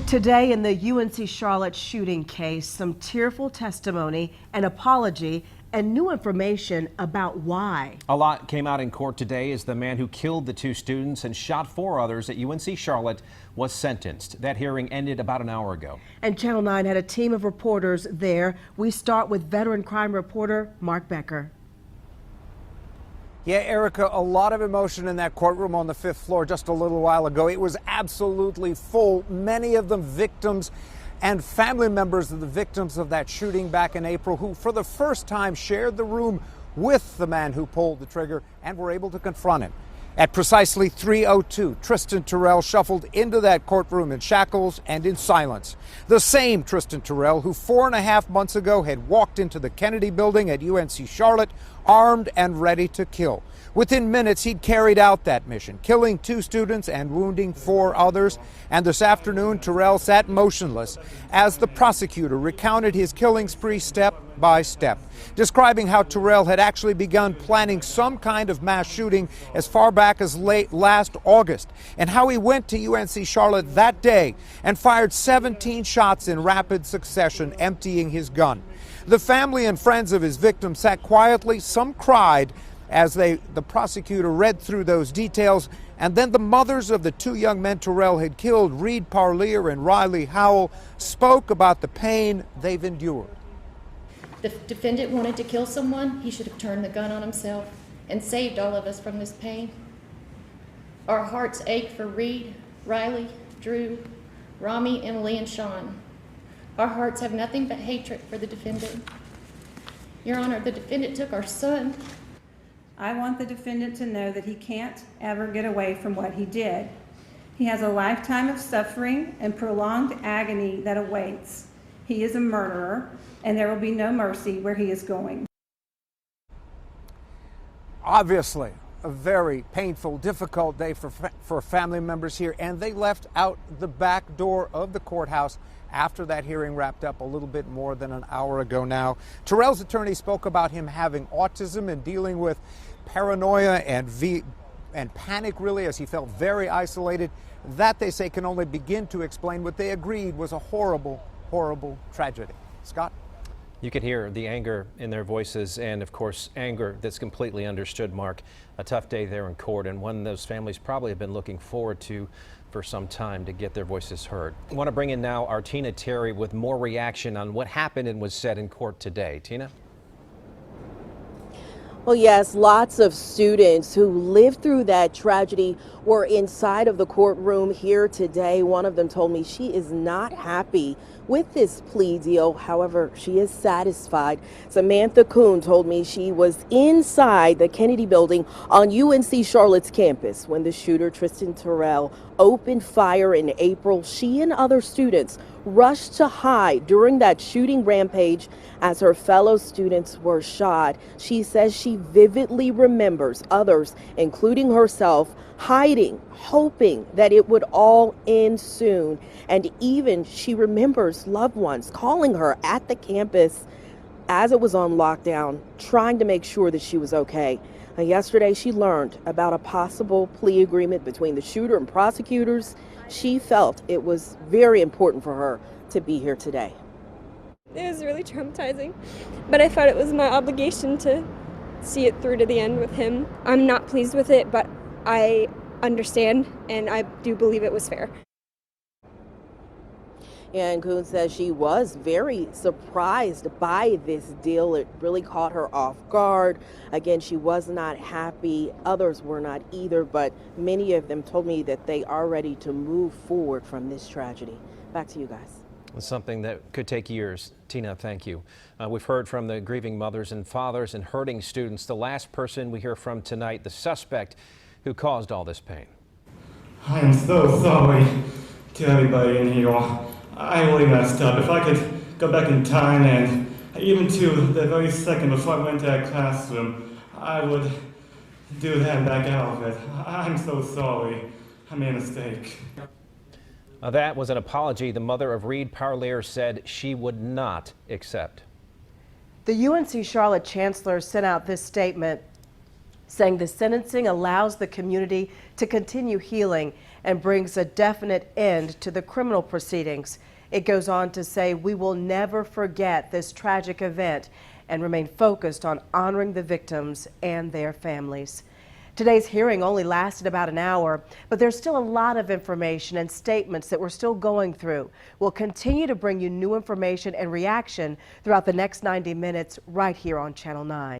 Today in the UNC Charlotte shooting case, some tearful testimony, an apology, and new information about why. A lot came out in court today as the man who killed the two students and shot 4 others at UNC Charlotte was sentenced. That hearing ended about an hour ago. And Channel 9 had a team of reporters there. We start with veteran crime reporter Mark Becker. Yeah, Erica, a lot of emotion in that courtroom on the 5th floor just a little while ago. It was absolutely full, many of them victims and family members of the victims of that shooting back in April, who for the first time shared the room with the man who pulled the trigger and were able to confront him. At precisely 3:02, Tristan Terrell shuffled into that courtroom in shackles and in silence. The same Tristan Terrell who 4.5 months ago had walked into the Kennedy building at UNC Charlotte, armed and ready to kill. Within minutes, he'd carried out that mission, killing 2 students and wounding 4 others. And this afternoon, Terrell sat motionless as the prosecutor recounted his killing spree step by step, describing how Terrell had actually begun planning some kind of mass shooting as far back as late last August, and how he went to UNC Charlotte that day and fired 17 shots in rapid succession, emptying his gun. The family and friends of his victims sat quietly, some cried, as the prosecutor read through those details. And then the mothers of the 2 young men Terrell had killed, Reed Parlier and Riley Howell, spoke about the pain they've endured. The defendant wanted to kill someone. He should have turned the gun on himself and saved all of us from this pain. Our hearts ache for Reed, Riley, Drew, Rami, Emily, and Sean. Our hearts have nothing but hatred for the defendant. Your Honor, the defendant took our son. I want the defendant to know that he can't ever get away from what he did. He has a lifetime of suffering and prolonged agony that awaits. He is a murderer, and there will be no mercy where he is going. Obviously, a very painful, difficult day for family members here, and they left out the back door of the courthouse after that hearing wrapped up a little bit more than an hour ago now. Terrell's attorney spoke about him having autism and dealing with paranoia and panic, really, as he felt very isolated. That, they say, can only begin to explain what they agreed was a horrible, horrible tragedy. Scott? You could hear the anger in their voices, and of course anger that's completely understood, Mark. A tough day there in court, and one those families probably have been looking forward to for some time, to get their voices heard. I want to bring in now our Tina Terry with more reaction on what happened and was said in court today. Tina? Well, yes, lots of students who lived through that tragedy were inside of the courtroom here today. One of them told me she is not happy with this plea deal. However, she is satisfied. Samantha Kuhn told me she was inside the Kennedy building on UNC Charlotte's campus when the shooter, Tristan Terrell, opened fire in April. She and other students rushed to hide during that shooting rampage as her fellow students were shot. She says she vividly remembers others, including herself, hiding, hoping that it would all end soon. And even she remembers loved ones calling her at the campus as it was on lockdown, trying to make sure that she was okay. And yesterday she learned about a possible plea agreement between the shooter and prosecutors. She felt it was very important for her to be here today. It was really traumatizing, but I thought it was my obligation to see it through to the end with him. I'm not pleased with it, but I understand, and I do believe it was fair. And Kuhn says she was very surprised by this deal. It really caught her off guard. Again, she was not happy. Others were not either, but many of them told me that they are ready to move forward from this tragedy. Back to you guys. It's something that could take years. Tina, thank you. We've heard from the grieving mothers and fathers and hurting students. The last person we hear from tonight, the suspect who caused all this pain. I am so sorry to everybody in here. I really messed up. If I could go back in time and even to the very second before I went to that classroom, I would do that and back out of it. I'm so sorry. I made a mistake. That was an apology the mother of Reed Parlier said she would not accept. The UNC Charlotte chancellor sent out this statement saying the sentencing allows the community to continue healing and brings a definite end to the criminal proceedings. It goes on to say, we will never forget this tragic event and remain focused on honoring the victims and their families. Today's hearing only lasted about an hour, but there's still a lot of information and statements that we're still going through. We'll continue to bring you new information and reaction throughout the next 90 minutes right here on Channel 9.